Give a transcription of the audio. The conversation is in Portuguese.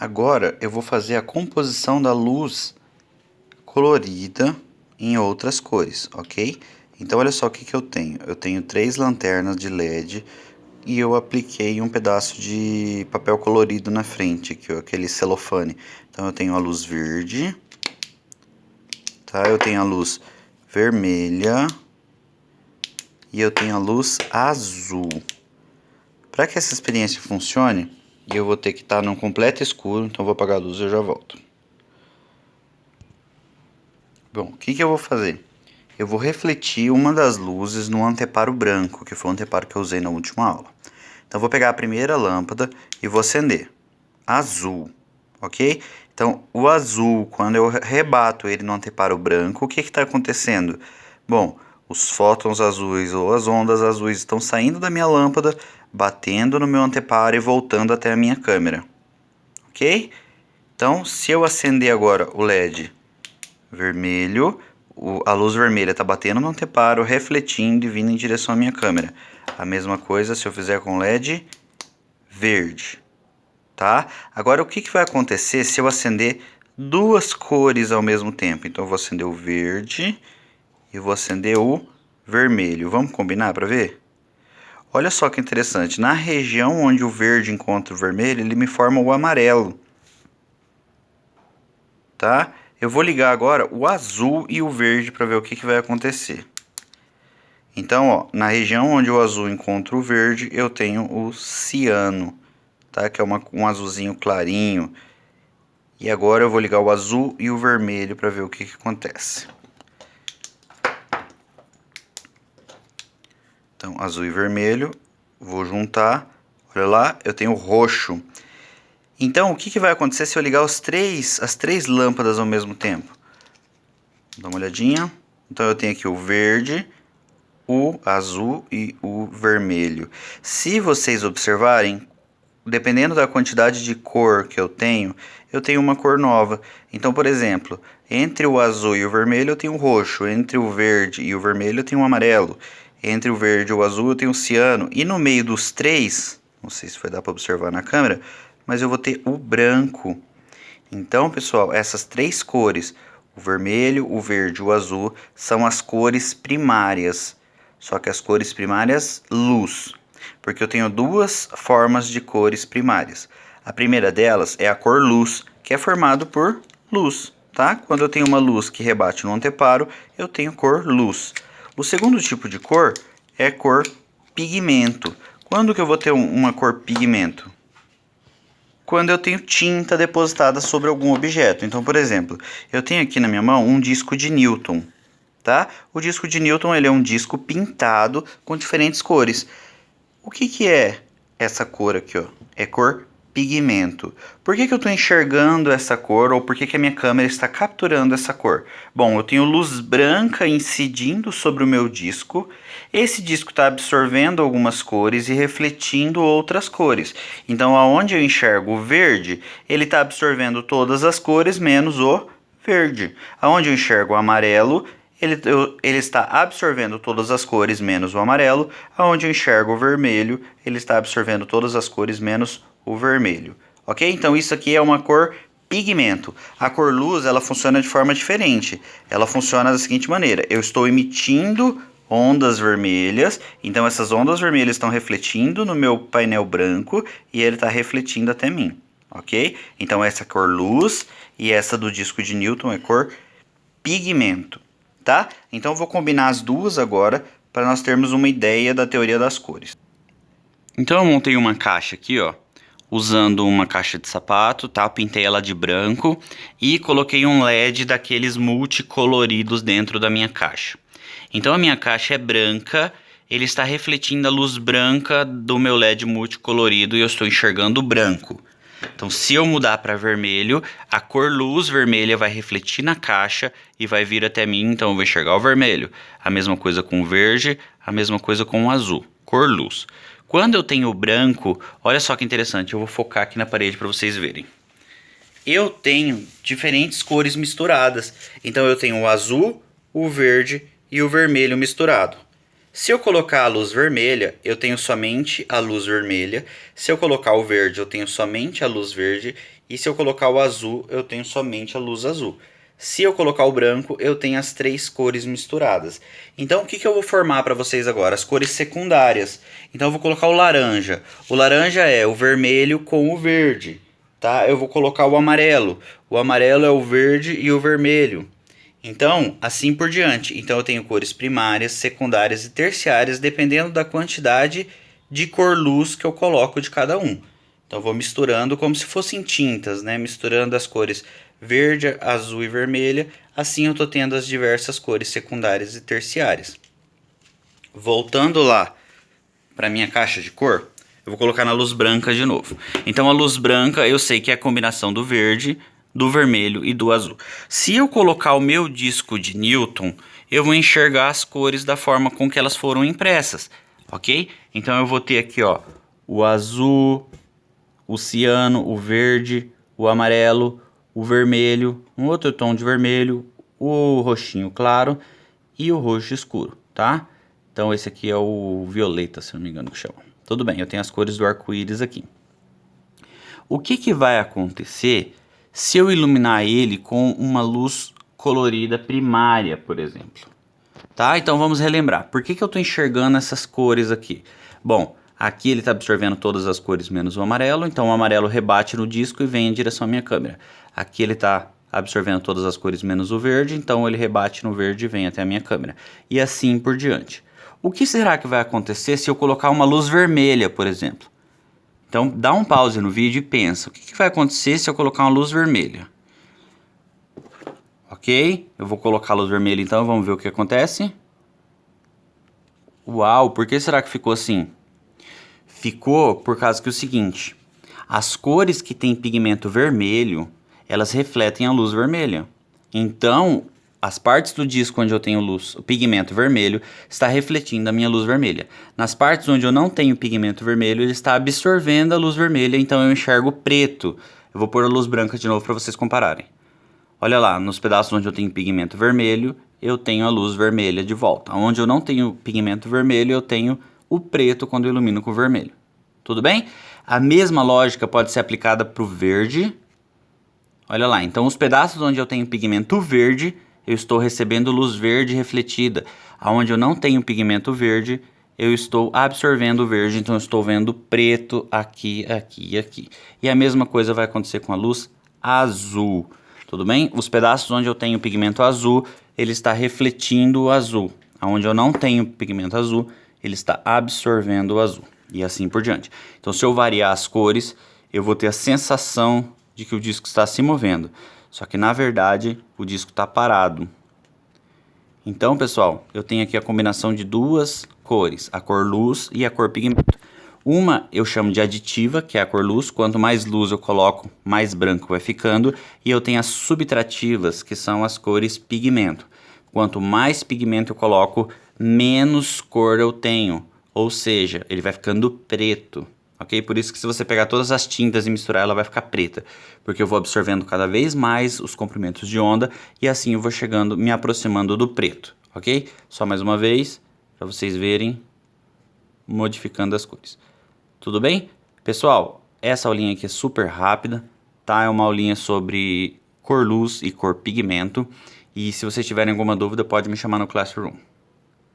Agora eu vou fazer a composição da luz colorida em outras cores, ok? Então olha só o que eu tenho. Eu tenho 3 lanternas de LED e eu apliquei um pedaço de papel colorido na frente, aqui, ó, aquele celofane. Então eu tenho a luz verde, tá? Eu tenho a luz vermelha e eu tenho a luz azul. Para que essa experiência funcione, eu vou ter que estar num completo escuro, então eu vou apagar a luz e eu já volto. Bom, o que eu vou fazer? Eu vou refletir uma das luzes no anteparo branco, que foi o anteparo que eu usei na última aula. Então eu vou pegar a primeira lâmpada e vou acender. Azul, ok? Então o azul, quando eu rebato ele no anteparo branco, o que está acontecendo? Bom, os fótons azuis ou as ondas azuis estão saindo da minha lâmpada, batendo no meu anteparo e voltando até a minha câmera, ok? Então, se eu acender agora o LED vermelho, a luz vermelha está batendo no anteparo, refletindo e vindo em direção à minha câmera. A mesma coisa se eu fizer com LED verde, tá? Agora, o que vai acontecer se eu acender duas cores ao mesmo tempo? Então, eu vou acender o verde e vou acender o vermelho. Vamos combinar para ver? Olha só que interessante, na região onde o verde encontra o vermelho, ele me forma o amarelo, tá? Eu vou ligar agora o azul e o verde para ver o que vai acontecer. Então, ó, na região onde o azul encontra o verde, eu tenho o ciano, tá? Que é um azulzinho clarinho. E agora eu vou ligar o azul e o vermelho para ver o que acontece. Então, azul e vermelho, vou juntar, olha lá, eu tenho roxo. Então, o que vai acontecer se eu ligar as três lâmpadas ao mesmo tempo? Dá uma olhadinha. Então, eu tenho aqui o verde, o azul e o vermelho. Se vocês observarem, dependendo da quantidade de cor que eu tenho uma cor nova. Então, por exemplo, entre o azul e o vermelho eu tenho o roxo, entre o verde e o vermelho eu tenho o amarelo, entre o verde e o azul eu tenho o ciano, e no meio dos três, não sei se vai dar para observar na câmera, mas eu vou ter o branco. Então, pessoal, essas três cores, o vermelho, o verde e o azul, são as cores primárias. Só que as cores primárias, luz. Porque eu tenho duas formas de cores primárias. A primeira delas é a cor luz, que é formado por luz, tá? Quando eu tenho uma luz que rebate no anteparo, eu tenho cor luz. O segundo tipo de cor é cor pigmento. Quando que eu vou ter uma cor pigmento? Quando eu tenho tinta depositada sobre algum objeto. Então, por exemplo, eu tenho aqui na minha mão um disco de Newton, tá? O disco de Newton, ele é um disco pintado com diferentes cores. O que é essa cor aqui, ó? É cor pigmento. Por que eu estou enxergando essa cor, ou por que a minha câmera está capturando essa cor? Bom, eu tenho luz branca incidindo sobre o meu disco. Esse disco está absorvendo algumas cores e refletindo outras cores. Então, aonde eu enxergo o verde, ele está absorvendo todas as cores menos o verde. Aonde eu enxergo o amarelo, ele está absorvendo todas as cores menos o amarelo. Aonde eu enxergo o vermelho, ele está absorvendo todas as cores menos o vermelho. Ok? Então isso aqui é uma cor pigmento. A cor luz, ela funciona de forma diferente. Ela funciona da seguinte maneira: eu estou emitindo ondas vermelhas, então essas ondas vermelhas estão refletindo no meu painel branco e ele está refletindo até mim. Ok? Então essa é a cor luz e essa do disco de Newton é cor pigmento. Tá? Então eu vou combinar as duas agora para nós termos uma ideia da teoria das cores. Então eu montei uma caixa aqui, ó, usando uma caixa de sapato, tá? Eu pintei ela de branco e coloquei um LED daqueles multicoloridos dentro da minha caixa. Então a minha caixa é branca, ele está refletindo a luz branca do meu LED multicolorido e eu estou enxergando branco. Então, se eu mudar para vermelho, a cor luz vermelha vai refletir na caixa e vai vir até mim, então eu vou enxergar o vermelho. A mesma coisa com o verde, a mesma coisa com o azul, cor luz. Quando eu tenho o branco, olha só que interessante, eu vou focar aqui na parede para vocês verem. Eu tenho diferentes cores misturadas, então eu tenho o azul, o verde e o vermelho misturado. Se eu colocar a luz vermelha, eu tenho somente a luz vermelha. Se eu colocar o verde, eu tenho somente a luz verde. E se eu colocar o azul, eu tenho somente a luz azul. Se eu colocar o branco, eu tenho as três cores misturadas. Então, o que eu vou formar para vocês agora? As cores secundárias. Então, eu vou colocar o laranja. O laranja é o vermelho com o verde, tá? Eu vou colocar o amarelo. O amarelo é o verde e o vermelho. Então, assim por diante. Então, eu tenho cores primárias, secundárias e terciárias, dependendo da quantidade de cor-luz que eu coloco de cada um. Então, eu vou misturando como se fossem tintas, né? Misturando as cores verde, azul e vermelha. Assim, eu estou tendo as diversas cores secundárias e terciárias. Voltando lá para minha caixa de cor, eu vou colocar na luz branca de novo. Então, a luz branca eu sei que é a combinação do verde, do vermelho e do azul. Se eu colocar o meu disco de Newton, eu vou enxergar as cores da forma com que elas foram impressas, ok? Então eu vou ter aqui, ó, o azul, o ciano, o verde, o amarelo, o vermelho, um outro tom de vermelho, o roxinho claro e o roxo escuro, tá? Então esse aqui é o violeta, se não me engano que chama. Tudo bem, eu tenho as cores do arco-íris aqui. O que vai acontecer se eu iluminar ele com uma luz colorida primária, por exemplo? Tá? Então vamos relembrar. Por que eu estou enxergando essas cores aqui? Bom, aqui ele está absorvendo todas as cores menos o amarelo, então o amarelo rebate no disco e vem em direção à minha câmera. Aqui ele está absorvendo todas as cores menos o verde, então ele rebate no verde e vem até a minha câmera. E assim por diante. O que será que vai acontecer se eu colocar uma luz vermelha, por exemplo? Então dá um pause no vídeo e pensa, o que vai acontecer se eu colocar uma luz vermelha? Ok, eu vou colocar a luz vermelha então, vamos ver o que acontece. Uau, por que será que ficou assim? Ficou por causa que é o seguinte, as cores que têm pigmento vermelho, elas refletem a luz vermelha. Então, as partes do disco onde eu tenho luz, o pigmento vermelho, está refletindo a minha luz vermelha. Nas partes onde eu não tenho pigmento vermelho, ele está absorvendo a luz vermelha, então eu enxergo preto. Eu vou pôr a luz branca de novo para vocês compararem. Olha lá, nos pedaços onde eu tenho pigmento vermelho, eu tenho a luz vermelha de volta. Onde eu não tenho pigmento vermelho, eu tenho o preto quando eu ilumino com o vermelho. Tudo bem? A mesma lógica pode ser aplicada para o verde. Olha lá, então os pedaços onde eu tenho pigmento verde, eu estou recebendo luz verde refletida. Onde eu não tenho pigmento verde, eu estou absorvendo o verde, então eu estou vendo preto aqui, aqui e aqui. E a mesma coisa vai acontecer com a luz azul. Tudo bem? Os pedaços onde eu tenho pigmento azul, ele está refletindo o azul. Onde eu não tenho pigmento azul, ele está absorvendo o azul. E assim por diante. Então, se eu variar as cores, eu vou ter a sensação de que o disco está se movendo. Só que, na verdade, o disco está parado. Então, pessoal, eu tenho aqui a combinação de duas cores, a cor luz e a cor pigmento. Uma eu chamo de aditiva, que é a cor luz. Quanto mais luz eu coloco, mais branco vai ficando. E eu tenho as subtrativas, que são as cores pigmento. Quanto mais pigmento eu coloco, menos cor eu tenho. Ou seja, ele vai ficando preto. Ok? Por isso que se você pegar todas as tintas e misturar, ela vai ficar preta. Porque eu vou absorvendo cada vez mais os comprimentos de onda. E assim eu vou chegando, me aproximando do preto. Ok? Só mais uma vez, para vocês verem, modificando as cores. Tudo bem? Pessoal, essa aulinha aqui é super rápida, tá? É uma aulinha sobre cor luz e cor pigmento. E se vocês tiverem alguma dúvida, pode me chamar no Classroom.